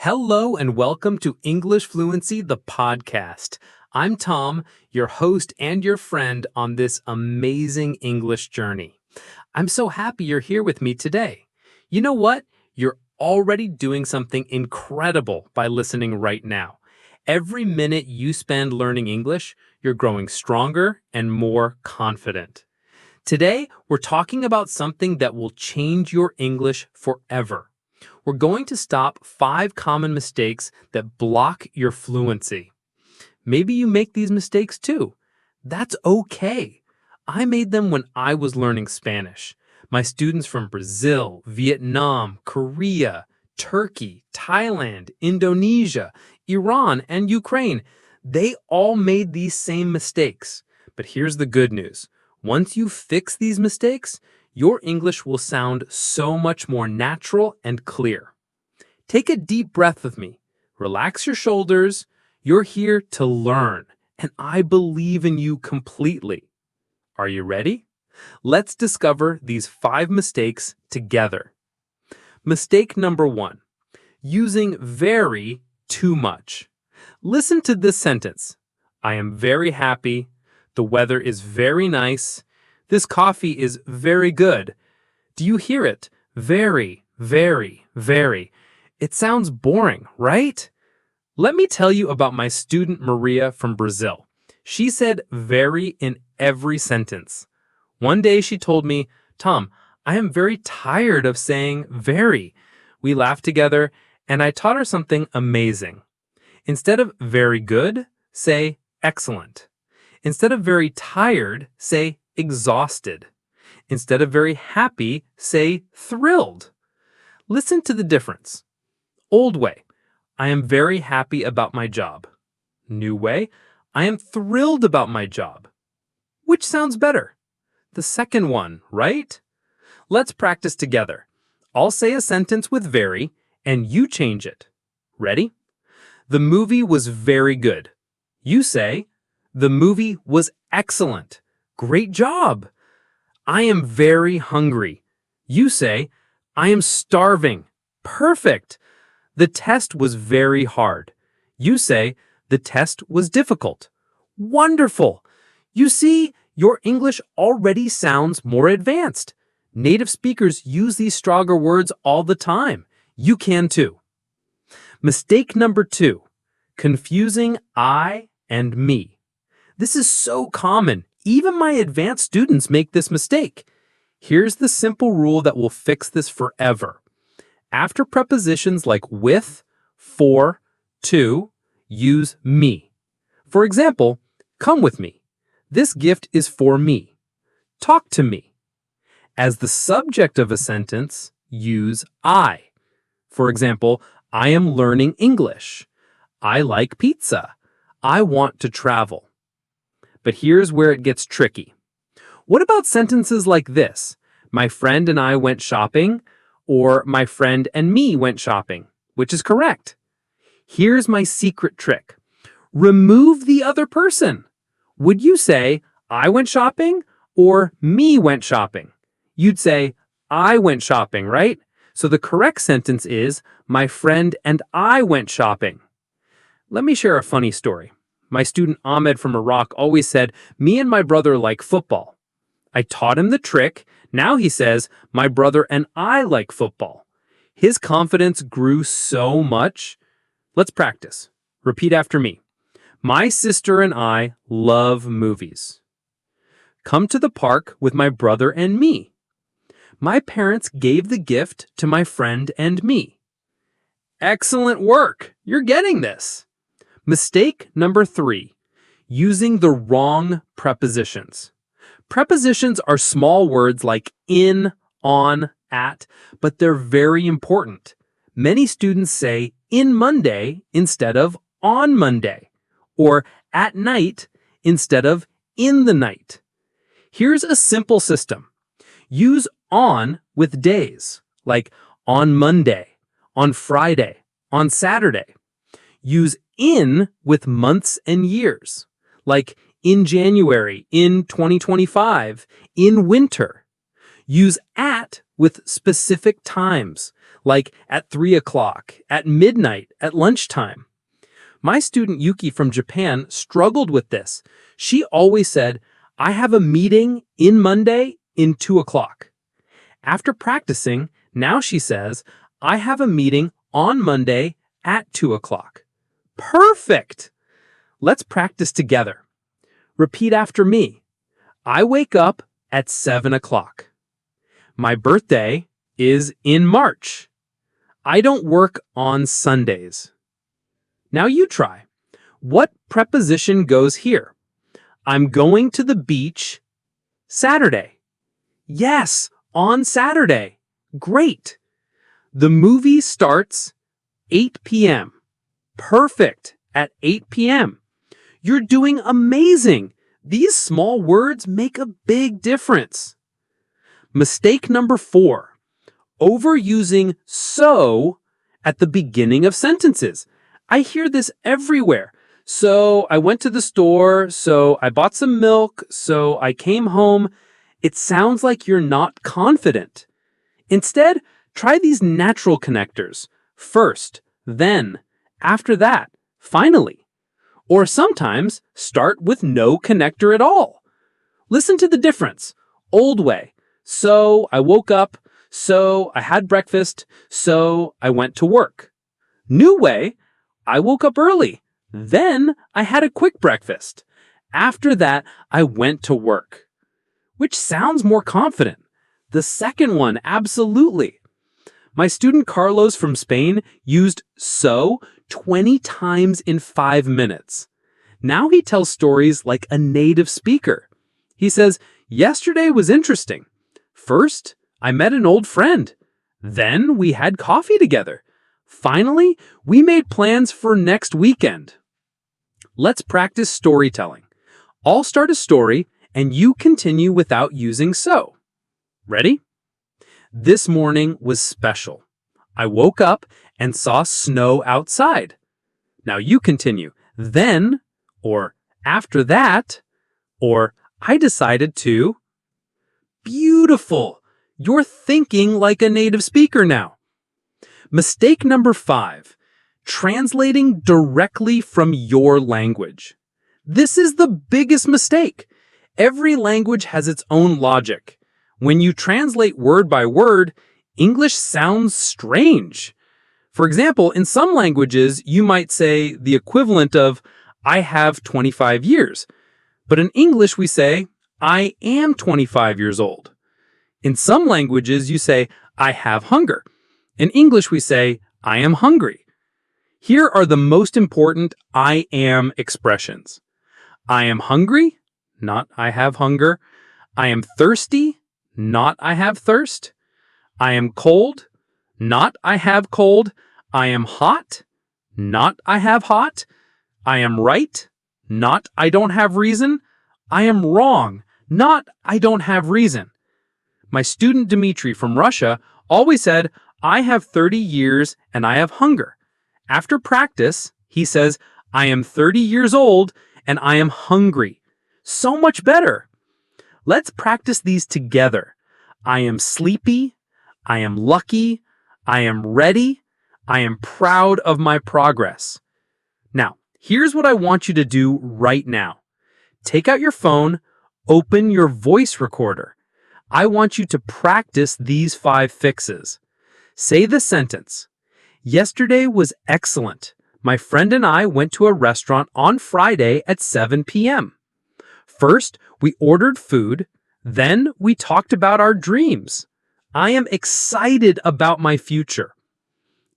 Hello and welcome to English Fluency, the podcast. I'm Tom, your host and your friend on this amazing English journey. I'm so happy you're here with me today. You know what? You're already doing something incredible by listening right now. Every minute you spend learning English, you're growing stronger and more confident. Today, we're talking about something that will change your English forever. We're going to stop 5 common mistakes that block your fluency. Maybe you make these mistakes too. That's okay. I made them when I was learning Spanish. My students from Brazil, Vietnam, Korea, Turkey, Thailand, Indonesia, Iran, and Ukraine, they all made these same mistakes. But here's the good news. Once you fix these mistakes, your English will sound so much more natural and clear. Take a deep breath with me. Relax your shoulders. You're here to learn, and I believe in you completely. Are you ready? Let's discover these 5 mistakes together. Mistake number 1. Using very too much. Listen to this sentence. I am very happy. The weather is very nice. This coffee is very good. Do you hear it? Very, very, very. It sounds boring, right? Let me tell you about my student Maria from Brazil. She said very in every sentence. One day she told me, Tom, I am very tired of saying very. We laughed together and I taught her something amazing. Instead of very good, say excellent. Instead of very tired, say exhausted. Instead of very happy, say thrilled. Listen to the difference. Old way, I am very happy about my job. New way, I am thrilled about my job. Which sounds better? The second one, right? Let's practice together. I'll say a sentence with very, and you change it. Ready? The movie was very good. You say, the movie was excellent. Great job. I am very hungry. You say, I am starving. Perfect. The test was very hard. You say, the test was difficult. Wonderful. You see, your English already sounds more advanced. Native speakers use these stronger words all the time. You can too. Mistake number 2, confusing I and me. This is so common. Even my advanced students make this mistake. Here's the simple rule that will fix this forever. After prepositions like with, for, to, use me. For example, come with me. This gift is for me. Talk to me. As the subject of a sentence, use I. For example, I am learning English. I like pizza. I want to travel. But here's where it gets tricky. What about sentences like this? My friend and I went shopping, or my friend and me went shopping. Which is correct? Here's my secret trick. Remove the other person. Would you say, I went shopping, or me went shopping? You'd say, I went shopping, right? So the correct sentence is, my friend and I went shopping. Let me share a funny story. My student Ahmed from Iraq always said, me and my brother like football. I taught him the trick. Now he says, my brother and I like football. His confidence grew so much. Let's practice. Repeat after me. My sister and I love movies. Come to the park with my brother and me. My parents gave the gift to my friend and me. Excellent work. You're getting this. Mistake number 3, using the wrong prepositions. Prepositions are small words like in, on, at, but they're very important. Many students say in Monday instead of on Monday, or at night instead of in the night. Here's a simple system. Use on with days, like on Monday, on Friday, on Saturday. Use in with months and years, like in January, in 2025, in winter. Use at with specific times, like at 3 o'clock, at midnight, at lunchtime. My student Yuki from Japan struggled with this. She always said, I have a meeting in Monday in 2 o'clock. After practicing, now she says, I have a meeting on Monday at 2 o'clock. Perfect! Let's practice together. Repeat after me. I wake up at 7 o'clock. My birthday is in March. I don't work on Sundays. Now you try. What preposition goes here? I'm going to the beach Saturday. Yes, on Saturday. Great. The movie starts 8 p.m. Perfect, at 8 p.m. You're doing amazing. These small words make a big difference. Mistake number 4. Overusing so at the beginning of sentences. I hear this everywhere. So I went to the store, so I bought some milk, so I came home. It sounds like you're not confident. Instead, try these natural connectors. First, then, after that, finally. Or sometimes start with no connector at all. Listen to the difference. Old way. So I woke up, so I had breakfast, so I went to work. New way. I woke up early. Then I had a quick breakfast. After that, I went to work. Which sounds more confident? The second one, absolutely. My student Carlos from Spain used so 20 times in 5 minutes. Now he tells stories like a native speaker. He says, yesterday was interesting. First, I met an old friend. Then we had coffee together. Finally, we made plans for next weekend. Let's practice storytelling. I'll start a story and you continue without using so. Ready? This morning was special. I woke up and saw snow outside. Now you continue. Then, or after that, or I decided to. Beautiful! You're thinking like a native speaker now. Mistake number 5. Translating directly from your language. This is the biggest mistake. Every language has its own logic. When you translate word by word, English sounds strange. For example, in some languages, you might say the equivalent of, I have 25 years. But in English, we say, I am 25 years old. In some languages, you say, I have hunger. In English, we say, I am hungry. Here are the most important I am expressions. I am hungry, not I have hunger. I am thirsty, not I have thirst. I am cold, not I have cold. I am hot, not I have hot. I am right, not I don't have reason. I am wrong, not I don't have reason. My student Dmitry from Russia always said, I have 30 years and I have hunger. After practice, he says, I am 30 years old and I am hungry. So much better. Let's practice these together. I am sleepy. I am lucky. I am ready. I am proud of my progress. Now, here's what I want you to do right now. Take out your phone, open your voice recorder. I want you to practice these 5 fixes. Say the sentence. Yesterday was excellent. My friend and I went to a restaurant on Friday at 7 p.m. First, we ordered food. Then we talked about our dreams. I am excited about my future.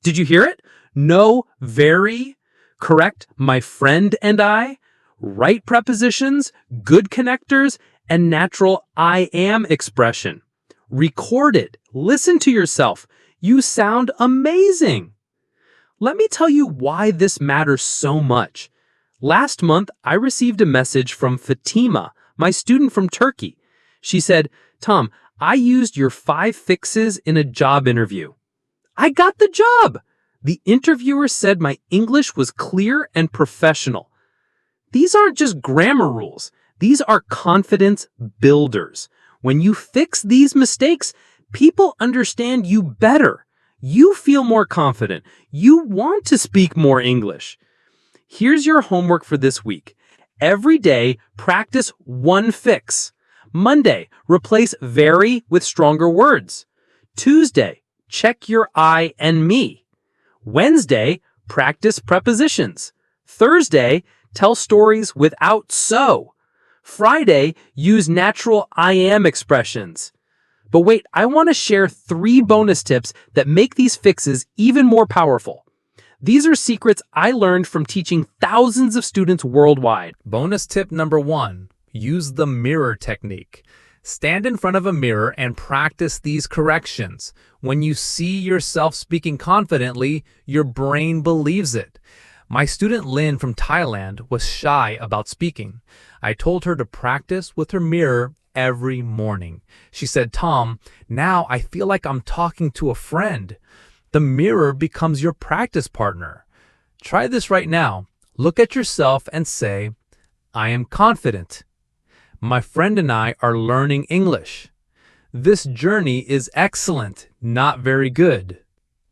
Did you hear it? No, very. Correct, my friend and I. Right prepositions, good connectors, and natural I am expression. Record it. Listen to yourself. You sound amazing. Let me tell you why this matters so much. Last month, I received a message from Fatima, my student from Turkey. She said, Tom, I used your 5 fixes in a job interview. I got the job. The interviewer said my English was clear and professional. These aren't just grammar rules. These are confidence builders. When you fix these mistakes, people understand you better. You feel more confident. You want to speak more English. Here's your homework for this week. Every day, practice one fix. Monday, replace very with stronger words. Tuesday, check your I and me. Wednesday, practice prepositions. Thursday, tell stories without so. Friday, use natural I am expressions. But wait, I want to share 3 bonus tips that make these fixes even more powerful. These are secrets I learned from teaching thousands of students worldwide. Bonus tip number 1, use the mirror technique. Stand in front of a mirror and practice these corrections. When you see yourself speaking confidently, your brain believes it. My student Lynn from Thailand was shy about speaking. I told her to practice with her mirror every morning. She said, "Tom, now I feel like I'm talking to a friend." The mirror becomes your practice partner. Try this right now. Look at yourself and say, "I am confident. My friend and I are learning English. This journey is excellent, not very good."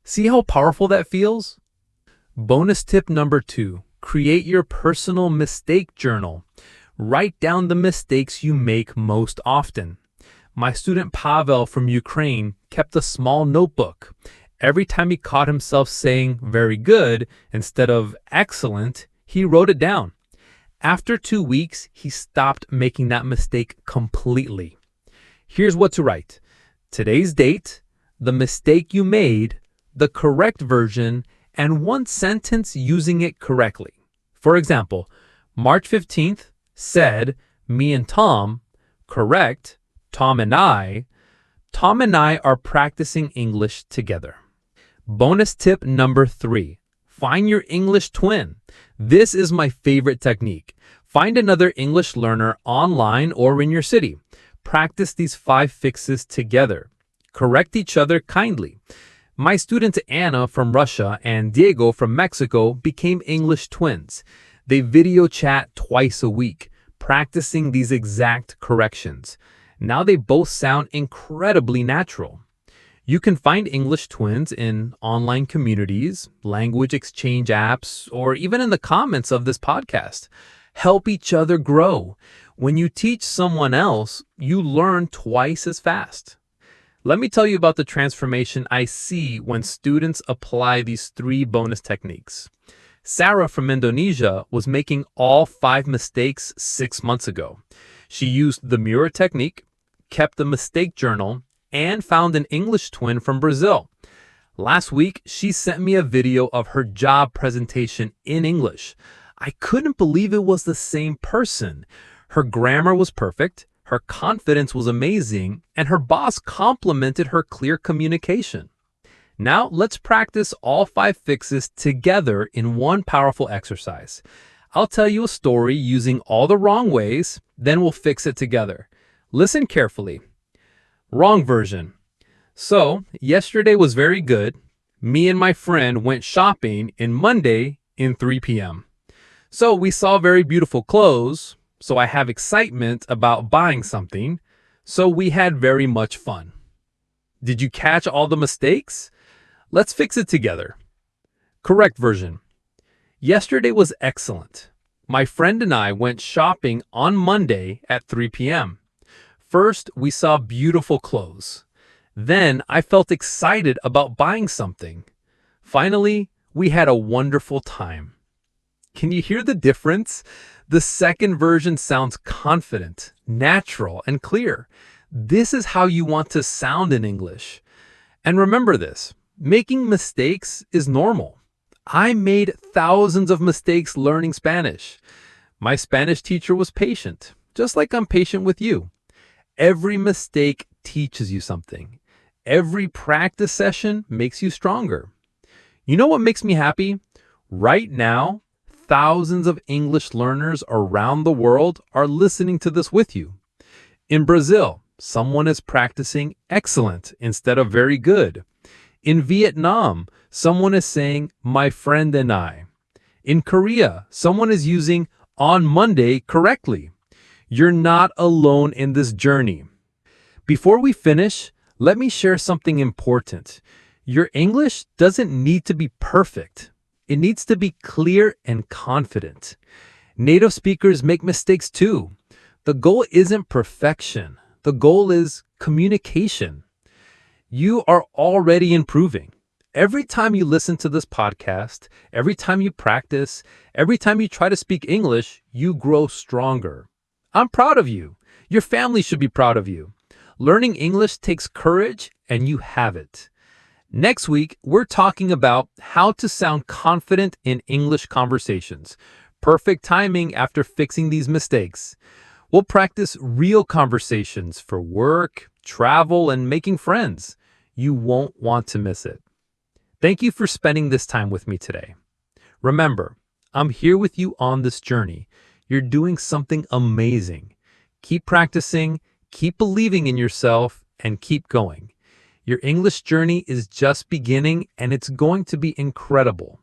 See how powerful that feels? Bonus tip number 2, create your personal mistake journal. Write down the mistakes you make most often. My student Pavel from Ukraine kept a small notebook. Every time he caught himself saying very good instead of excellent, he wrote it down. After 2 weeks, he stopped making that mistake completely. Here's what to write: today's date, the mistake you made, the correct version, and one sentence using it correctly. For example, March 15th said, "Me and Tom," correct, Tom and I are practicing English together. Bonus tip number 3, find your English twin. This is my favorite technique. Find another English learner online or in your city. Practice these 5 fixes together. Correct each other kindly. My students Anna from Russia and Diego from Mexico became English twins. They video chat twice a week, practicing these exact corrections. Now they both sound incredibly natural. You can find English twins in online communities, language exchange apps, or even in the comments of this podcast. Help each other grow. When you teach someone else, you learn twice as fast. Let me tell you about the transformation I see when students apply these 3 bonus techniques. Sarah from Indonesia was making all 5 mistakes 6 months ago. She used the mirror technique, kept the mistake journal, and found an English twin from Brazil. Last week, she sent me a video of her job presentation in English. I couldn't believe it was the same person. Her grammar was perfect, her confidence was amazing, and her boss complimented her clear communication. Now, let's practice all 5 fixes together in one powerful exercise. I'll tell you a story using all the wrong ways, then we'll fix it together. Listen carefully. Wrong version. So, yesterday was very good. Me and my friend went shopping in Monday in 3 p.m. So we saw very beautiful clothes, so I have excitement about buying something, so we had very much fun. Did you catch all the mistakes? Let's fix it together. Correct version. Yesterday was excellent. My friend and I went shopping on Monday at 3 p.m. First, we saw beautiful clothes. Then I felt excited about buying something. Finally, we had a wonderful time. Can you hear the difference? The second version sounds confident, natural, and clear. This is how you want to sound in English. And remember this, making mistakes is normal. I made thousands of mistakes learning Spanish. My Spanish teacher was patient, just like I'm patient with you. Every mistake teaches you something. Every practice session makes you stronger. You know what makes me happy? Right now, thousands of English learners around the world are listening to this with you. In Brazil, someone is practicing excellent instead of very good. In Vietnam, someone is saying, "my friend and I." In Korea, someone is using "on Monday" correctly. You're not alone in this journey. Before we finish, let me share something important. Your English doesn't need to be perfect. It needs to be clear and confident. Native speakers make mistakes too. The goal isn't perfection. The goal is communication. You are already improving. Every time you listen to this podcast, every time you practice, every time you try to speak English, you grow stronger. I'm proud of you. Your family should be proud of you. Learning English takes courage, and you have it. Next week, we're talking about how to sound confident in English conversations. Perfect timing after fixing these mistakes. We'll practice real conversations for work, travel, and making friends. You won't want to miss it. Thank you for spending this time with me today. Remember, I'm here with you on this journey. You're doing something amazing. Keep practicing, keep believing in yourself, and keep going. Your English journey is just beginning, and it's going to be incredible.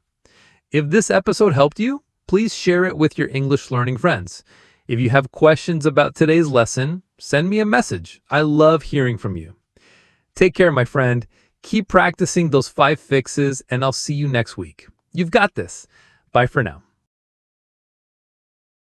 If this episode helped you, please share it with your English learning friends. If you have questions about today's lesson, send me a message. I love hearing from you. Take care, my friend. Keep practicing those 5 fixes, and I'll see you next week. You've got this. Bye for now.